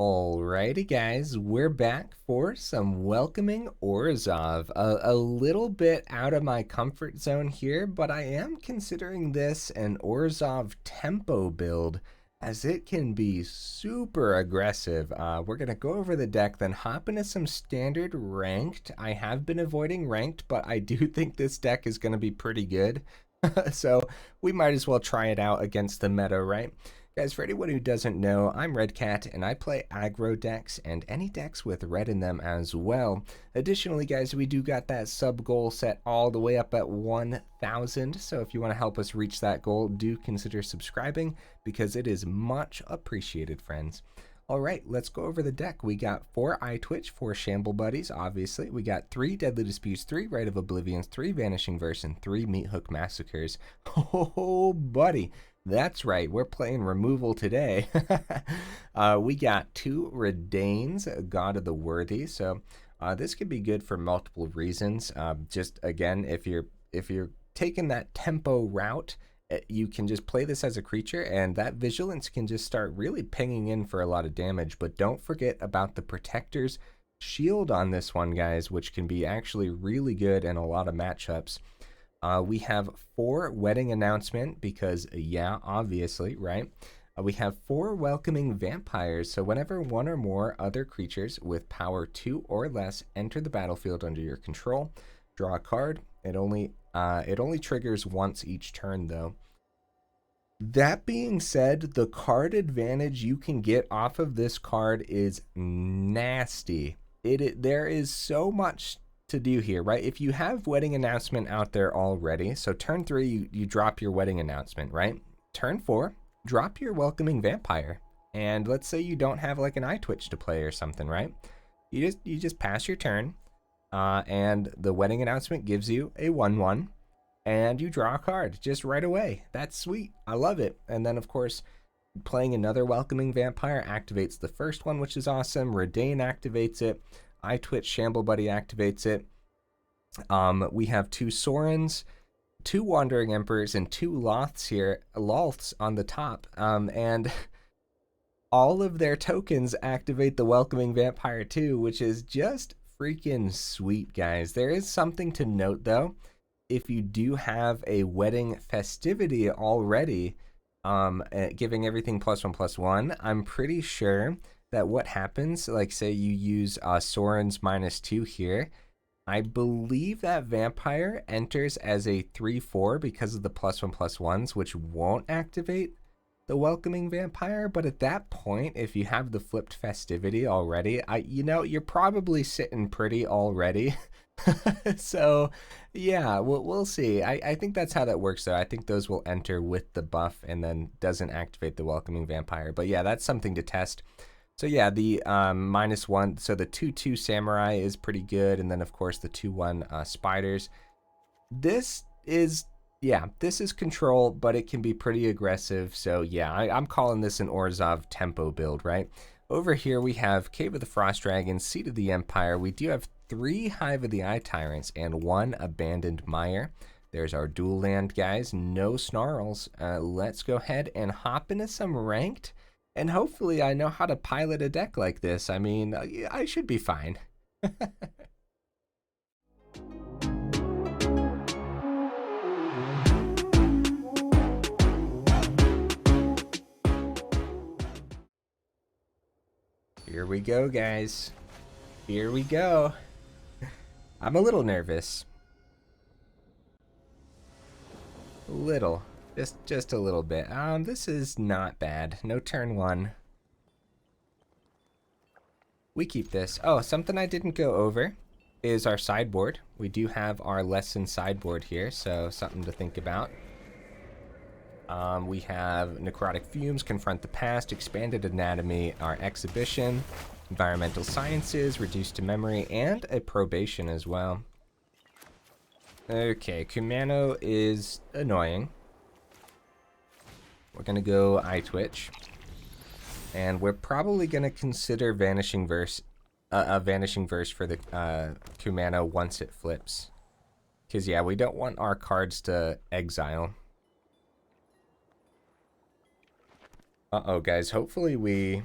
Alrighty guys, we're back for some welcoming Orzhov. A little bit out of my comfort zone here, but I am considering this an Orzhov tempo build as it can be super aggressive. We're going to go over the deck, then hop into some standard ranked. I have been avoiding ranked, but I do think this deck is going to be pretty good. So we might as well try it out against the meta, right? Guys, for anyone who doesn't know, I'm Redcat, and I play aggro decks and any decks with red in them as well. Additionally, guys, we do got that sub goal set all the way up at 1,000, so if you want to help us reach that goal, do consider subscribing, because it is much appreciated, friends. Alright, let's go over the deck. We got 4 Eyetwitch, 4 Shamble Buddies, obviously. We got 3 Deadly Disputes, 3 Rite of Oblivions, 3 Vanishing Verse, and 3 Meathook Massacres. Oh, buddy. That's right, we're playing removal today. We got 2 Reidanes, God of the Worthy, so this could be good for multiple reasons. Just again, if you're taking that tempo route, you can just play this as a creature, and that Vigilance can just start really pinging in for a lot of damage. But don't forget about the Protector's Shield on this one, guys, which can be actually really good in a lot of matchups. We have 4 Wedding Announcement because, yeah, obviously, right? We have 4 Welcoming Vampires, so whenever one or more other creatures with power 2 or less enter the battlefield under your control, draw a card. It only triggers once each turn, though. That being said, the card advantage you can get off of this card is nasty. There is so much to do here, right? If you have Wedding Announcement out there already, so turn 3 you drop your Wedding Announcement, right? Turn 4 drop your Welcoming Vampire, and let's say you don't have like an Eyetwitch to play or something, right? You just pass your turn, and the Wedding Announcement gives you a 1/1, and you draw a card just right away. That's sweet. I love it. And then of course, playing another Welcoming Vampire activates the first one, which is awesome. Reidane activates it. Eyetwitch Shamble Buddy activates it. We have 2 Sorins, 2 Wandering Emperors, and 2 Lolths here, Lolths on the top, and all of their tokens activate the Welcoming Vampire too, which is just freaking sweet, guys. There is something to note though. If you do have a Wedding Festivity already, giving everything +1/+1, I'm pretty sure that what happens, like say you use Sorin's -2 here, I believe that Vampire enters as a 3/4 because of the +1/+1s, which won't activate the Welcoming Vampire. But at that point, if you have the flipped Festivity already, you're probably sitting pretty already. So yeah, we'll see. I think that's how that works though. I think those will enter with the buff and then doesn't activate the Welcoming Vampire. But yeah, that's something to test. So yeah, the -1, so the 2/2 Samurai is pretty good, and then of course the 2/1 Spiders. This is control, but it can be pretty aggressive. So yeah, I'm calling this an Orzhov tempo build, right? Over here we have Cave of the Frost Dragon, Seat of the Empire. We do have 3 Hive of the Eye Tyrants and 1 Abandoned Mire. There's our dual land, guys. No snarls. Let's go ahead and hop into some ranked. And hopefully I know how to pilot a deck like this. I mean, I should be fine. Here we go, guys. Here we go. I'm a little nervous. A little. Just a little bit. This is not bad. No turn 1. We keep this. Oh, something I didn't go over is our sideboard. We do have our lesson sideboard here, so something to think about. We have Necrotic Fumes, Confront the Past, Expanded Anatomy, our Exhibition, Environmental Sciences, Reduced to Memory, and a Probation as well. Okay, Kumano is annoying. We're going to go Eyetwitch. And we're probably going to consider Vanishing Verse, a Vanishing Verse for the Kumano once it flips. Because, yeah, we don't want our cards to exile. Uh-oh, guys. Hopefully we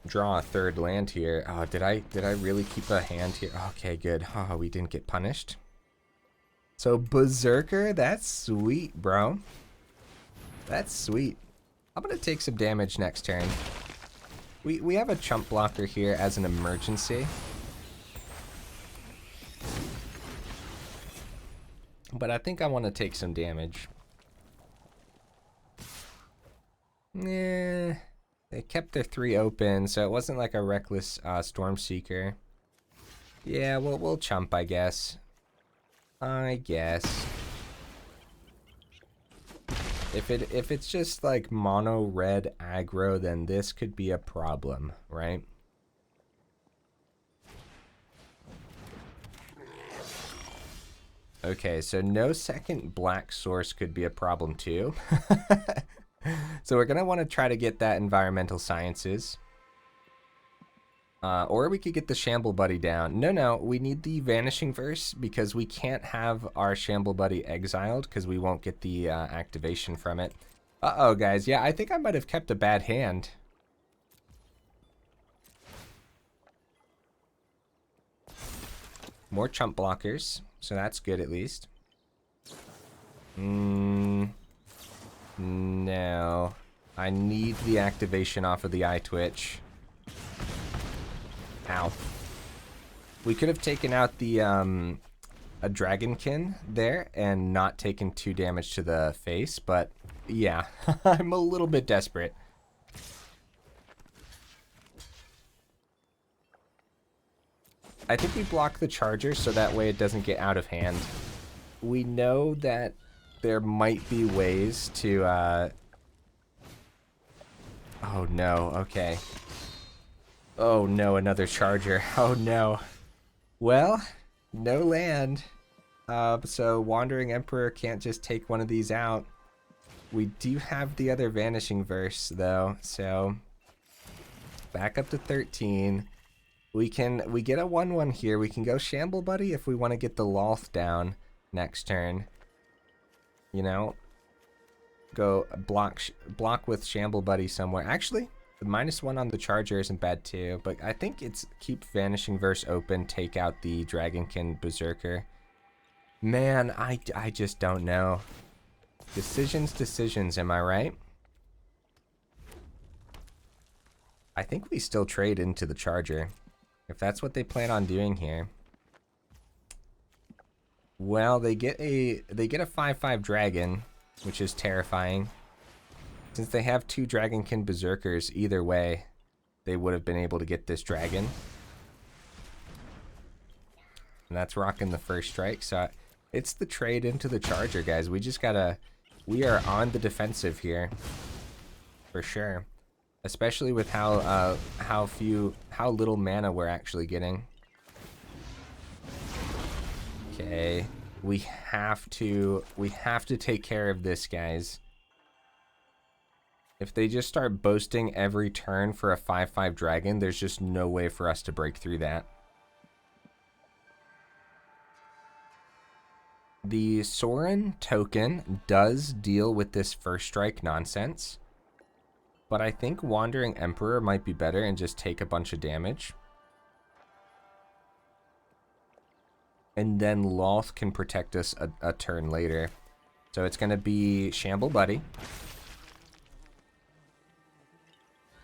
draw a third land here. Oh, did I really keep a hand here? Okay, good. Oh, we didn't get punished. So Berserker, that's sweet, bro. That's sweet. I'm gonna take some damage next turn. We have a chump blocker here as an emergency. But I think I want to take some damage. Yeah, they kept their 3 open, so it wasn't like a reckless Stormseeker. Yeah, we'll chump, I guess. If it's just like mono red aggro, then this could be a problem, right? Okay, so no second black source could be a problem too. So we're gonna want to try to get that environmental sciences. Or we could get the Shamble Buddy down. No, we need the Vanishing Verse because we can't have our Shamble Buddy exiled because we won't get the activation from it. Uh-oh, guys. Yeah, I think I might have kept a bad hand. More chump blockers, so that's good at least. No. I need the activation off of the Eyetwitch. Ow. We could have taken out the a Dragonkin there and not taken 2 damage to the face, but yeah, I'm a little bit desperate. I think we block the charger so that way it doesn't get out of hand. We know that there might be ways to oh no, okay. Oh no, another charger. Oh no. Well, no land. So Wandering Emperor can't just take one of these out. We do have the other Vanishing Verse though, so back up to 13. We get a 1/1 here. We can go Shamble Buddy if we want to get the Lolth down next turn. You know, go block with Shamble Buddy somewhere. Actually, the -1 on the charger isn't bad too, but I think it's keep Vanishing Verse open, take out the Dragonkin Berserker. Man, I just don't know. Decisions, am I right? I think we still trade into the charger, if that's what they plan on doing here. Well, they get a 5/5 dragon, which is terrifying. Since they have 2 Dragonkin Berserkers, either way, they would have been able to get this dragon. And that's rocking the first strike. So it's the trade into the charger, guys. We are on the defensive here, for sure. Especially with how little mana we're actually getting. Okay, we have to take care of this, guys. If they just start boasting every turn for a 5/5 dragon, there's just no way for us to break through that. The Sorin token does deal with this first strike nonsense, but I think Wandering Emperor might be better and just take a bunch of damage. And then Lolth can protect us a turn later. So it's going to be Shamble Buddy.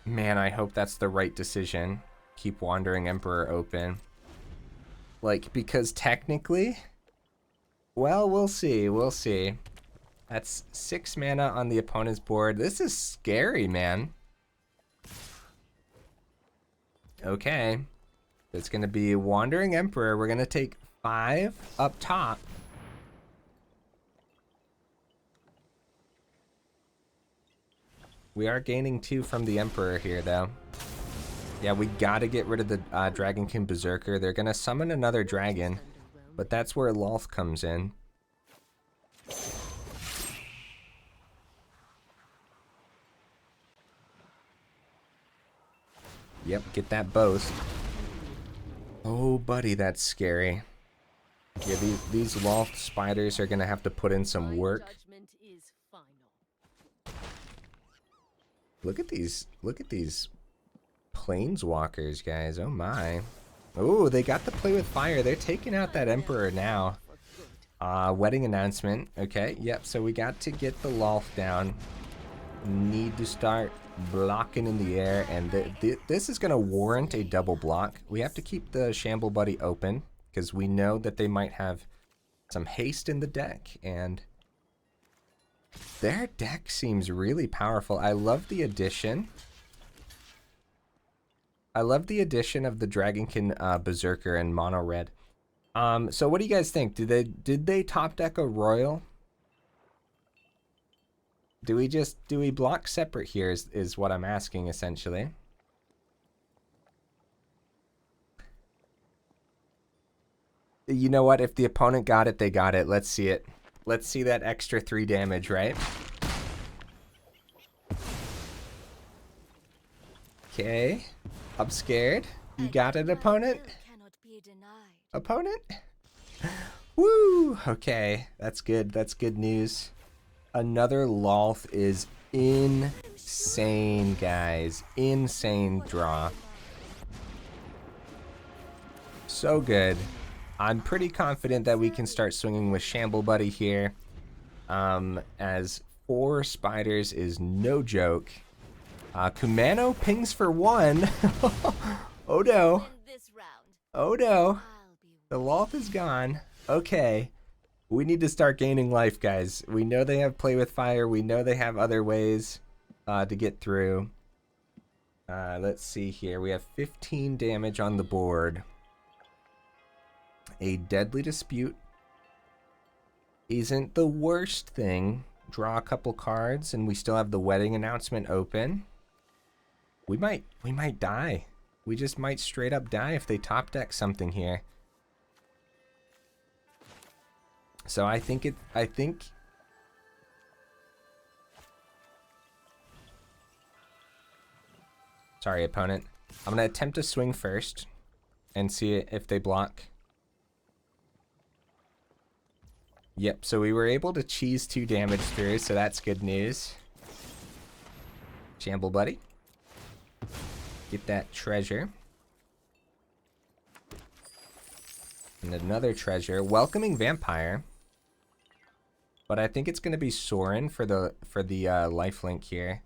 Man, I hope that's the right decision. Keep Wandering Emperor open. Like, because technically... Well, we'll see. We'll see. That's 6 mana on the opponent's board. This is scary, man. Okay. It's going to be Wandering Emperor. We're going to take 5 up top. We are gaining 2 from the Emperor here, though. Yeah, we gotta get rid of the Dragonkin Berserker. They're gonna summon another dragon, but that's where Lolth comes in. Yep, get that boast. Oh, buddy, that's scary. Yeah, these Lolth spiders are gonna have to put in some work. Look at these Planeswalkers, guys. Oh my. Oh, they got the play with fire. They're taking out that Emperor now. Wedding announcement. Okay, yep, so we got to get the Lolth down. Need to start blocking in the air, and this is going to warrant a double block. We have to keep the Shamble Buddy open, because we know that they might have some haste in the deck, and their deck seems really powerful. I love the addition. I love the addition of the Dragonkin Berserker and Mono Red. So what do you guys think? Did they top deck a Royal? Do we block separate here is what I'm asking essentially. You know what? If the opponent got it, they got it. Let's see it. Let's see that extra 3 damage, right? Okay. I'm scared. You got it, opponent? Opponent? Woo! Okay. That's good. That's good news. Another Lolth is insane, guys. Insane draw. So good. I'm pretty confident that we can start swinging with Shamble Buddy here. As 4 spiders is no joke. Kumano pings for 1. Oh no. Oh no. The Lolth is gone. Okay. We need to start gaining life, guys. We know they have play with fire. We know they have other ways to get through. Let's see here. We have 15 damage on the board. A Deadly Dispute isn't the worst thing. Draw a couple cards, and we still have the wedding announcement open. We might die. We just might straight up die if they top deck something here. So I think sorry, opponent. I'm gonna attempt to swing first and see if they block. Yep, so we were able to cheese 2 damage through, so that's good news. Shamble Buddy. Get that treasure. And another treasure. Welcoming Vampire. But I think it's going to be Sorin for the lifelink here.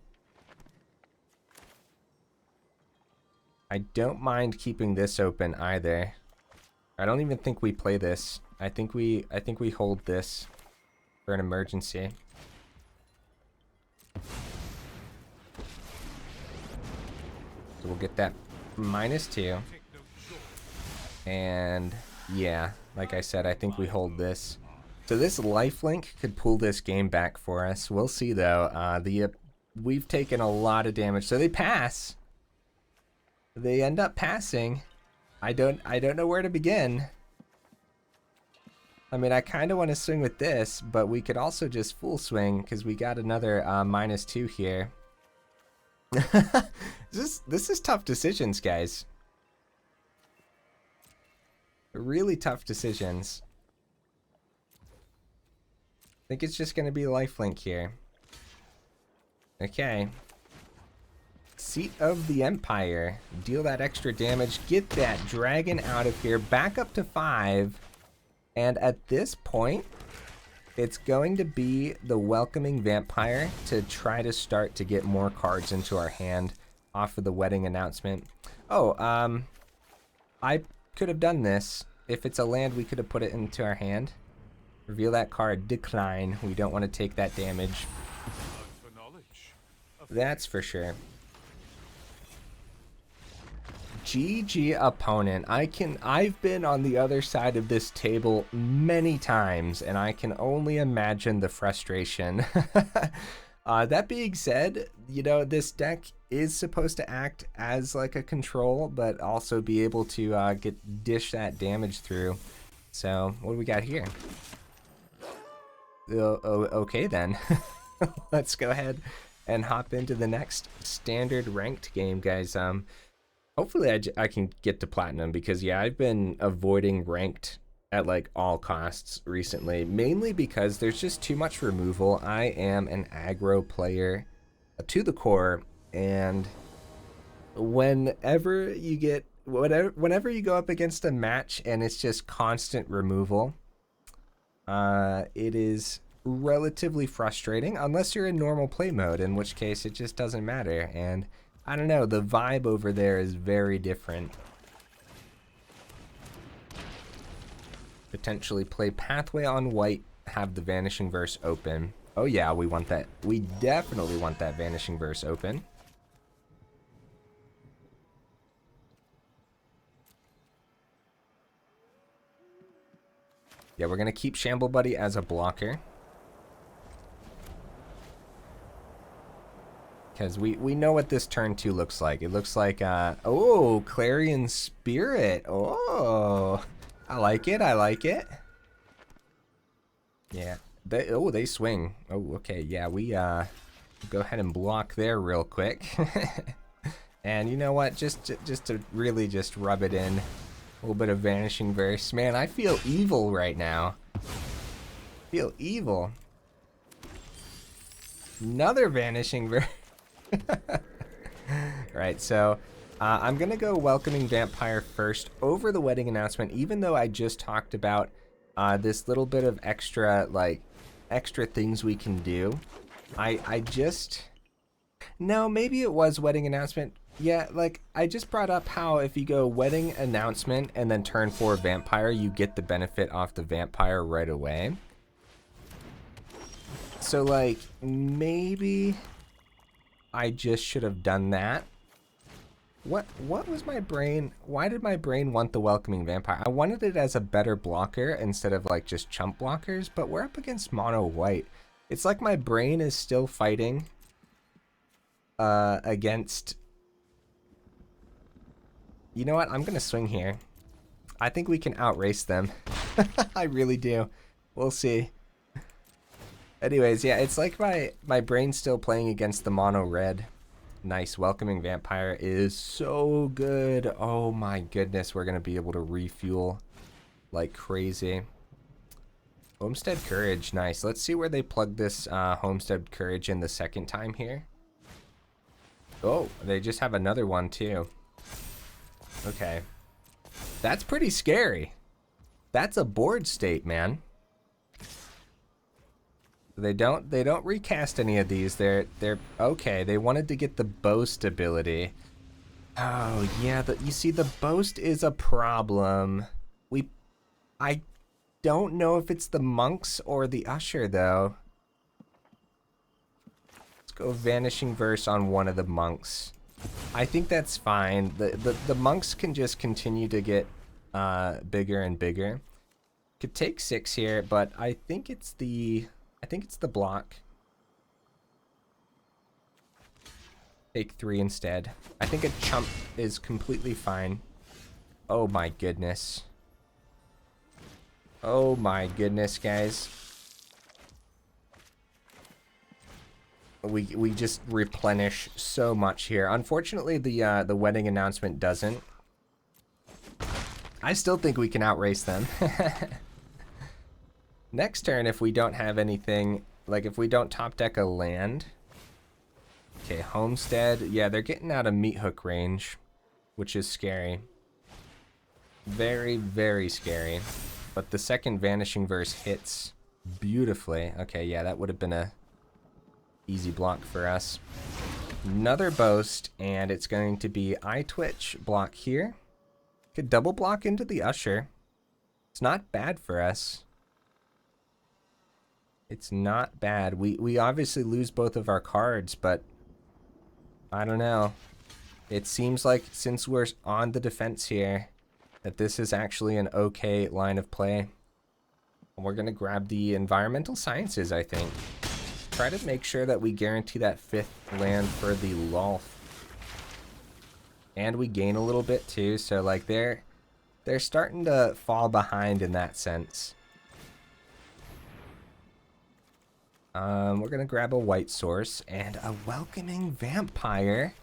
I don't mind keeping this open either. I don't even think we play this. I think we hold this for an emergency. So we'll get that -2. And yeah, like I said, I think we hold this. So this lifelink could pull this game back for us. We'll see though. We've taken a lot of damage. So they pass. They end up passing. I don't know where to begin. I mean, I kind of want to swing with this, but we could also just full swing because we got another -2 here. This is tough decisions, guys. Really tough decisions. I think it's just going to be lifelink here. Okay. Seat of the Empire. Deal that extra damage. Get that dragon out of here. Back up to 5. And at this point, it's going to be the Welcoming Vampire to try to start to get more cards into our hand off of the wedding announcement. Oh, I could have done this. If it's a land, we could have put it into our hand. Reveal that card. Decline. We don't want to take that damage. That's for sure. GG opponent. I've been on the other side of this table many times, and I can only imagine the frustration. That being said, you know, this deck is supposed to act as like a control, but also be able to dish that damage through. So what do we got here? Okay then. Let's go ahead and hop into the next standard ranked game, guys. Hopefully I can get to platinum, because yeah, I've been avoiding ranked at like all costs recently, mainly because there's just too much removal. I am an aggro player to the core, and whenever you go up against a match and it's just constant removal, it is relatively frustrating unless you're in normal play mode, in which case it just doesn't matter. And I don't know, the vibe over there is very different. Potentially play Pathway on white, have the Vanishing Verse open. Oh yeah, we want that. We definitely want that Vanishing Verse open. Yeah, we're going to keep Shamble Buddy as a blocker. Because we know what this turn 2 looks like. It looks like, oh, Clarion Spirit. Oh, I like it. I like it. Yeah. They swing. Oh, okay. Yeah, we go ahead and block there real quick. And you know what? Just to really just rub it in. A little bit of Vanishing Verse. Man, I feel evil right now. Feel evil. Another Vanishing Verse. Right, so I'm gonna go Welcoming Vampire first over the Wedding Announcement, even though I just talked about this little bit of extra things we can do. No, maybe it was Wedding Announcement. Yeah, like, I just brought up how if you go Wedding Announcement and then turn 4 Vampire, you get the benefit off the Vampire right away. So, like, maybe I just should have done that. What was my brain? Why did my brain want the Welcoming Vampire? I wanted it as a better blocker instead of, like, just chump blockers, but we're up against mono white. It's like my brain is still fighting against... You know what? I'm going to swing here. I think we can outrace them. I really do. We'll see. Anyways, yeah, it's like my brain's still playing against the mono red. Nice. Welcoming Vampire is so good. Oh my goodness, we're going to be able to refuel like crazy. Homestead Courage, nice. Let's see where they plug this Homestead Courage in the second time here. Oh, they just have another one too. Okay. That's pretty scary. That's a board state, man. They don't recast any of these. They're okay. They wanted to get the boast ability. Oh yeah, you see, the boast is a problem. I don't know if it's the monks or the usher though. Let's go Vanishing Verse on one of the monks. I think that's fine. The monks can just continue to get bigger and bigger. Could take 6 here, but I think it's the block. Take 3 instead. I think a chump is completely fine. Oh my goodness. Oh my goodness, guys. We just replenish so much here. Unfortunately, the Wedding Announcement doesn't. I still think we can outrace them. Next turn, if we don't have anything, like if we don't top deck a land. Okay, Homestead. Yeah, they're getting out of Meathook range, which is scary. Very, very scary. But the second Vanishing Verse hits beautifully. Okay, yeah, that would have been a easy block for us. Another boast, and it's going to be Eyetwitch block here. Could double block into the Usher. It's not bad for us. It's not bad. We obviously lose both of our cards, but I don't know. It seems like since we're on the defense here, that this is actually an okay line of play. We're going to grab the Environmental Sciences, I think. Try to make sure that we guarantee that 5th land for the Lolth. And we gain a little bit too, so like they're starting to fall behind in that sense. We're gonna grab a white source and a Welcoming Vampire.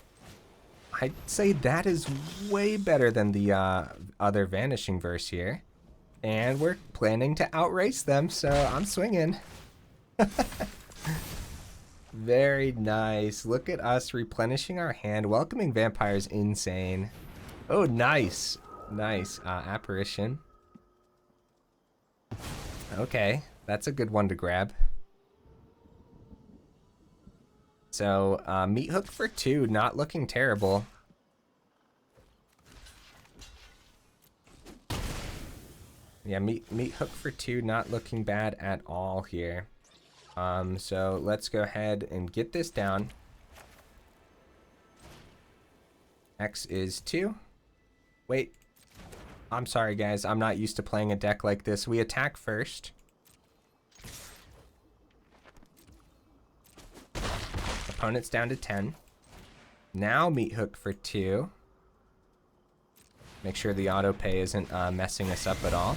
I'd say that is way better than the other Vanishing Verse here. And we're planning to outrace them, so I'm swinging. Very nice. Look at us replenishing our hand. Welcoming Vampire's insane. Oh, nice. Nice. Apparition. Okay, that's a good one to grab. So, Meathook for 2, not looking terrible. Yeah, Meathook for 2, not looking bad at all here. So let's go ahead and get this down. X is 2. Wait. I'm sorry, guys. I'm not used to playing a deck like this. We attack first. Opponent's down to 10. Now Meathook for 2. Make sure the auto pay isn't messing us up at all.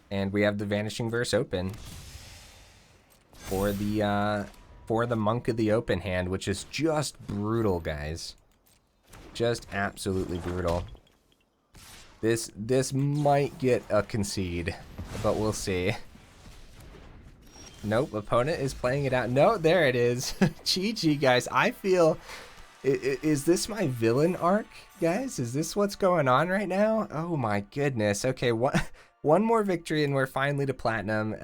And we have the Vanishing Verse open for the Monk of the Open hand, which is just brutal, guys. Just absolutely brutal. This might get a concede, but we'll see. Nope, opponent is playing it out. No, there it is. GG, guys. I feel... Is this my villain arc, guys? Is this what's going on right now? Oh my goodness. Okay, one more victory and we're finally to platinum.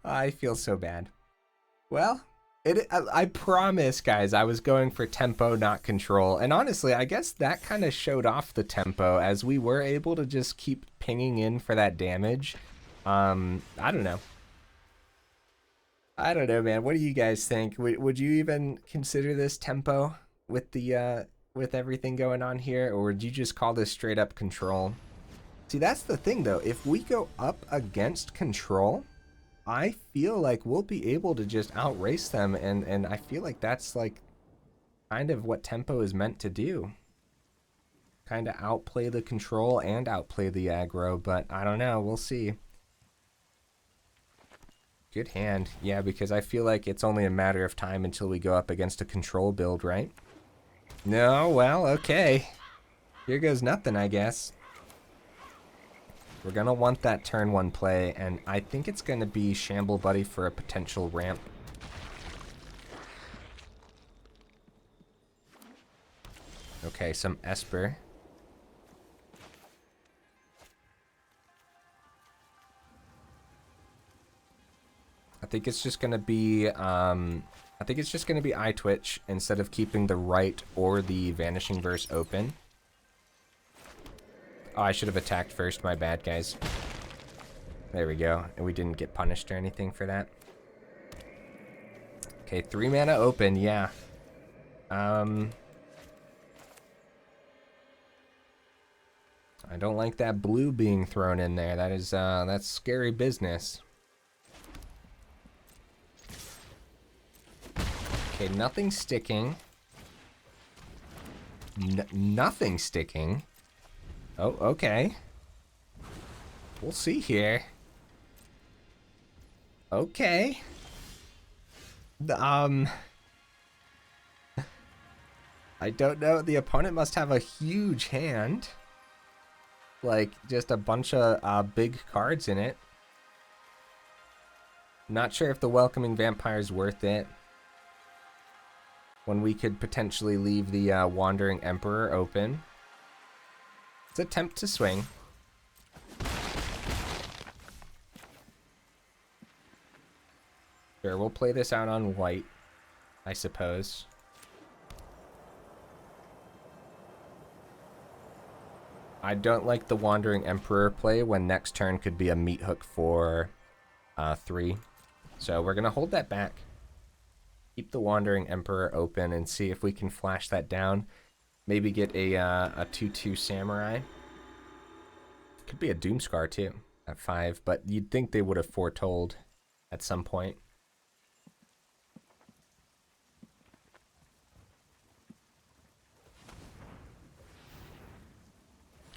I feel so bad. Well, I promise, guys, I was going for tempo, not control. And honestly, I guess that kind of showed off the tempo as we were able to just keep pinging in for that damage. I don't know. I don't know, man. What do you guys think? Would you even consider this tempo with the with everything going on here, or would you just call this straight up control? See, that's the thing though. If we go up against control, I feel like we'll be able to just outrace them, and I feel like that's like kind of what tempo is meant to do. Kind of outplay the control and outplay the aggro, but I don't know. We'll see. Good hand. Yeah, because I feel like it's only a matter of time until we go up against a control build, right? No, well, okay. Here goes nothing, I guess. We're going to want that turn 1 play, and I think it's going to be Shamble Buddy for a potential ramp. Okay, some Esper. I think it's just gonna be Eyetwitch instead of keeping the Rite or the Vanishing Verse open. Oh, I should have attacked first, my bad, guys. There we go, and we didn't get punished or anything for that. Okay, 3 mana open, yeah. I don't like that blue being thrown in there. That is, that's scary business. Okay, nothing sticking. Nothing sticking. Oh, okay. We'll see here. Okay. I don't know. The opponent must have a huge hand. Like, just a bunch of big cards in it. Not sure if the Welcoming Vampire is worth it. When we could potentially leave the Wandering Emperor open. Let's attempt to swing. Sure, we'll play this out on white, I suppose. I don't like the Wandering Emperor play when next turn could be a Meathook for 3. So we're going to hold that back. Keep the Wandering Emperor open and see if we can flash that down. Maybe get a 2/2 Samurai. Could be a Doomscar too at 5, but you'd think they would have foretold at some point.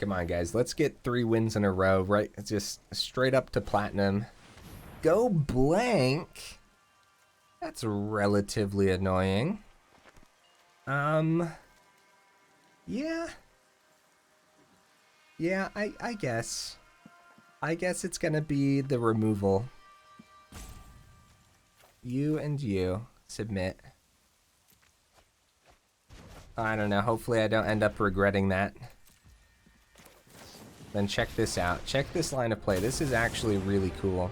Come on, guys. Let's get 3 wins in a row, right? Just straight up to platinum. Go blank. That's relatively annoying. Yeah. Yeah, I guess. I guess it's gonna be the removal. You and you. Submit. I don't know. Hopefully I don't end up regretting that. Then check this out. Check this line of play. This is actually really cool.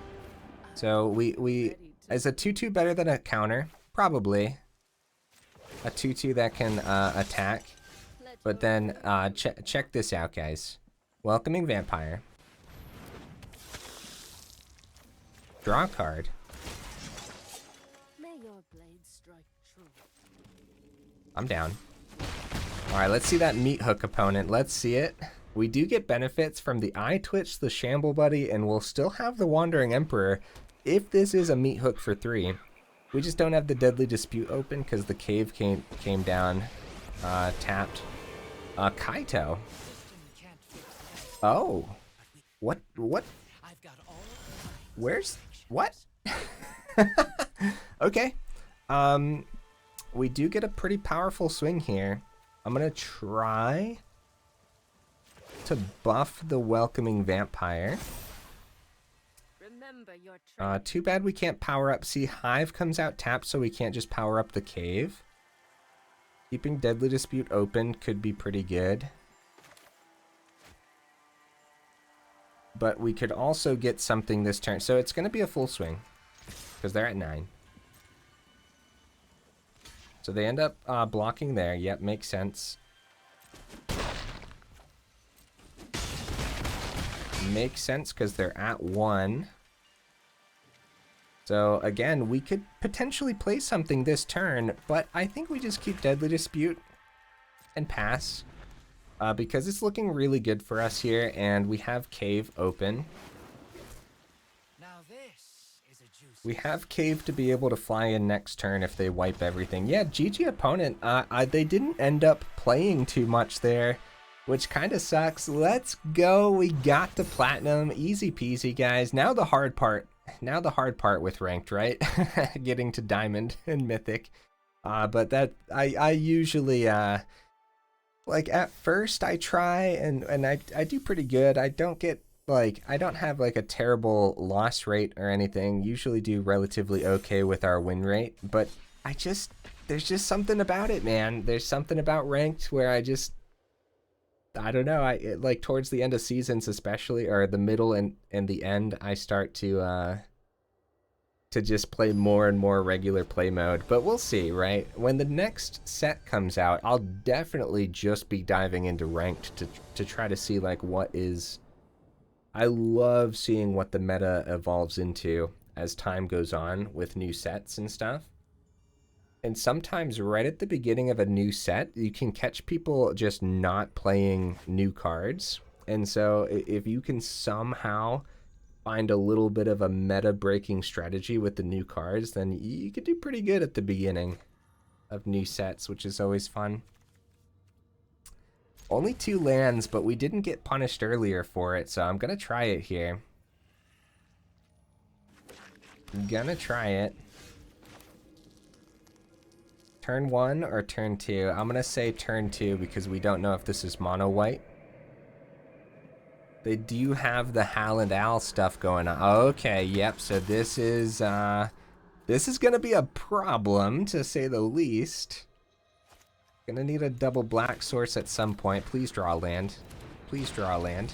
So we is a 2/2 better than a counter? Probably. A 2/2 that can attack. But then check this out, guys. Welcoming Vampire. Draw a card. I'm down. Alright, let's see that Meathook opponent. Let's see it. We do get benefits from the Eyetwitch, the Shamble Buddy, and we'll still have the Wandering Emperor if this is a Meathook for 3. We just don't have the Deadly Dispute open because the cave came down tapped. Kaito. Oh. What? Where's... What? Okay. We do get a pretty powerful swing here. I'm gonna try to buff the Welcoming Vampire. Too bad we can't power up. See, Hive comes out tapped, so we can't just power up the cave. Keeping Deadly Dispute open could be pretty good. But we could also get something this turn. So it's going to be a full swing, because they're at 9. So they end up blocking there. Yep, makes sense. Makes sense because they're at 1. So again, we could potentially play something this turn, but I think we just keep Deadly Dispute and pass. Because it's looking really good for us here, and we have Cave open. We have Cave to be able to fly in next turn if they wipe everything. Yeah, GG opponent. They didn't end up playing too much there, which kind of sucks. Let's go. We got the platinum. Easy peasy, guys. Now the hard part. Now the hard part with ranked, right? Getting to diamond and mythic. But that I usually like at first I try and I do pretty good. I don't get like I don't have like a terrible loss rate or anything. Usually do relatively okay with our win rate, but there's just something about it, man. There's something about ranked where I don't know. Like towards the end of seasons, especially, or the middle and the end, I start to just play more and more regular play mode. But we'll see, right? When the next set comes out, I'll definitely just be diving into ranked to try to see like what is. I love seeing what the meta evolves into as time goes on with new sets and stuff. And sometimes right at the beginning of a new set, you can catch people just not playing new cards. And so if you can somehow find a little bit of a meta-breaking strategy with the new cards, then you could do pretty good at the beginning of new sets, which is always fun. Only 2 lands, but we didn't get punished earlier for it, so I'm going to try it here. I'm going to try it. Turn 1 or turn 2? I'm going to say turn 2 because we don't know if this is mono white. They do have the Hal and Al stuff going on. Okay, yep, so this is going to be a problem, to say the least. Gonna need a double black source at some point. Please draw a land. Please draw a land.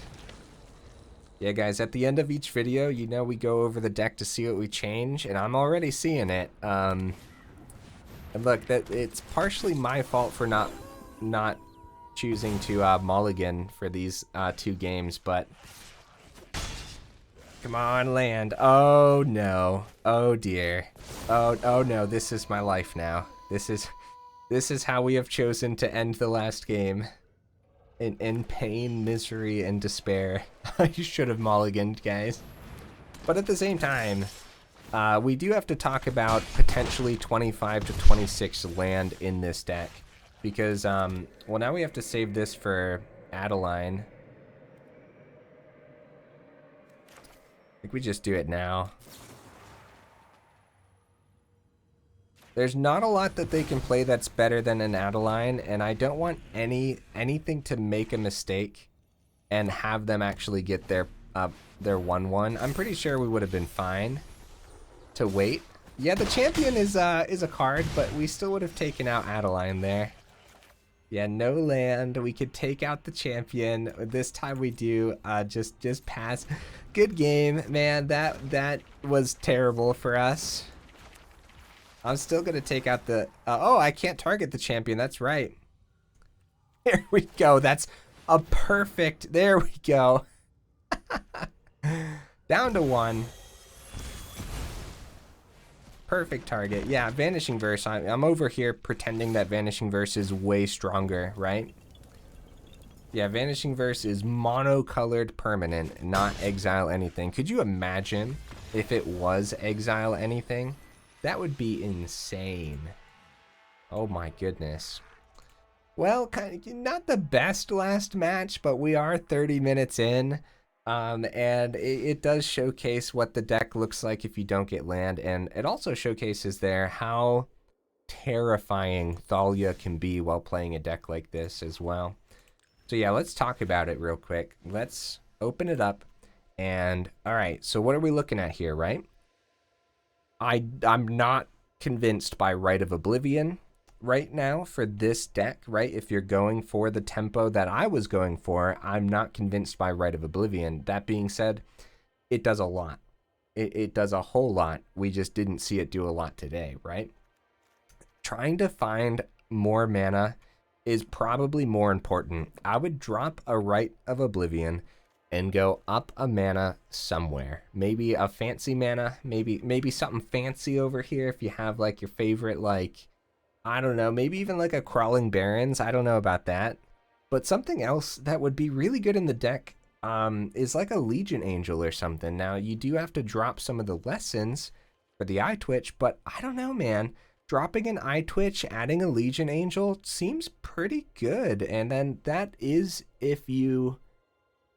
Yeah, guys, at the end of each video, you know we go over the deck to see what we change, and I'm already seeing it. And look, that it's partially my fault for not choosing to mulligan for these 2 games, but come on, land. Oh no. Oh dear. Oh no, this is my life now. This is how we have chosen to end the last game. In pain, misery, and despair. You should have mulliganed, guys. But at the same time, we do have to talk about potentially 25 to 26 land in this deck. Because, well, now we have to save this for Adeline. I think we just do it now. There's not a lot that they can play that's better than an Adeline, and I don't want anything to make a mistake and have them actually get their their 1/1. I'm pretty sure we would have been fine to wait. Yeah, the champion is a card, but we still would have taken out Adeline there. Yeah, no land. We could take out the champion. This time we do. Just pass. Good game, man. That was terrible for us. I'm still gonna take out the. Oh, I can't target the champion. That's right. There we go. That's a perfect. There we go. Down to 1. Perfect target. Yeah, Vanishing Verse. I'm over here pretending that Vanishing Verse is way stronger, right? Yeah, Vanishing Verse is monocolored permanent, not exile anything. Could you imagine if it was exile anything? That would be insane. Oh my goodness. Well, not the best last match, but we are 30 minutes in. And it does showcase what the deck looks like if you don't get land, and it also showcases there how terrifying Thalia can be while playing a deck like this as well. So yeah, let's talk about it real quick. Let's open it up, and all right, so what are we looking at here, right? I'm not convinced by Rite of Oblivion right now for this deck, right? If you're going for the tempo that I was going for, I'm not convinced by Rite of Oblivion. That being said, it does a lot. It does a whole lot. We just didn't see it do a lot today, right? Trying to find more mana is probably more important. I would drop a Rite of Oblivion and go up a mana somewhere. Maybe a fancy mana, maybe something fancy over here if you have like your favorite, like, I don't know, maybe even like a Crawling Barrens. I don't know about that. But something else that would be really good in the deck is like a Legion Angel or something. Now, you do have to drop some of the lessons for the Eyetwitch, but I don't know, man. Dropping an Eyetwitch, adding a Legion Angel seems pretty good. And then that is if you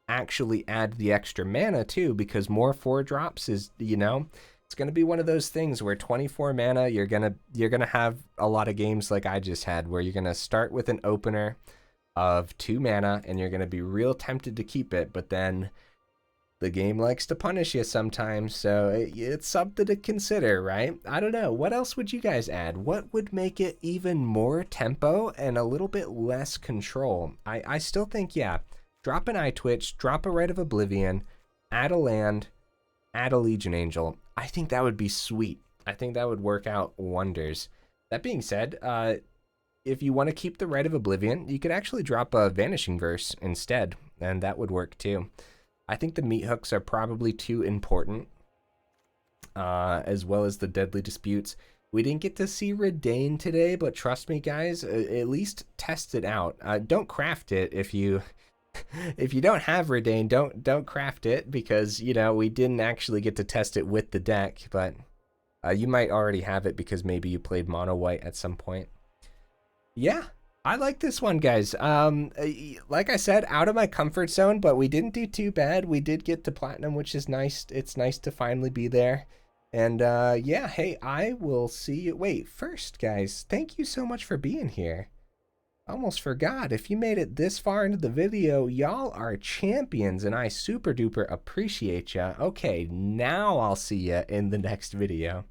actually add the extra mana too, because more 4-drops is, you know, it's going to be one of those things where 24 mana, you're going to have a lot of games like I just had where you're going to start with an opener of 2 mana and you're going to be real tempted to keep it, but then the game likes to punish you sometimes, so it's something to consider, right? I don't know. What else would you guys add? What would make it even more tempo and a little bit less control? I still think, yeah, drop an Eyetwitch, drop a Rite of Oblivion, add a land, add a Legion Angel. I think that would be sweet. I think that would work out wonders. That being said, if you want to keep the Rite of Oblivion, you could actually drop a Vanishing Verse instead, and that would work too. I think the Meathooks are probably too important, as well as the Deadly Disputes. We didn't get to see Reidane today, but trust me, guys, at least test it out. Don't craft it if you if you don't have Reidane, don't craft it, because, you know, we didn't actually get to test it with the deck, but you might already have it because maybe you played mono white at some point. Yeah, I like this one, guys. Like I said, out of my comfort zone, but we didn't do too bad. We did get to platinum, which is nice. It's nice to finally be there. And yeah, hey, I will see you. Wait, first, guys, thank you so much for being here. Almost forgot, if you made it this far into the video, y'all are champions, and I super duper appreciate ya. Okay, now I'll see ya in the next video.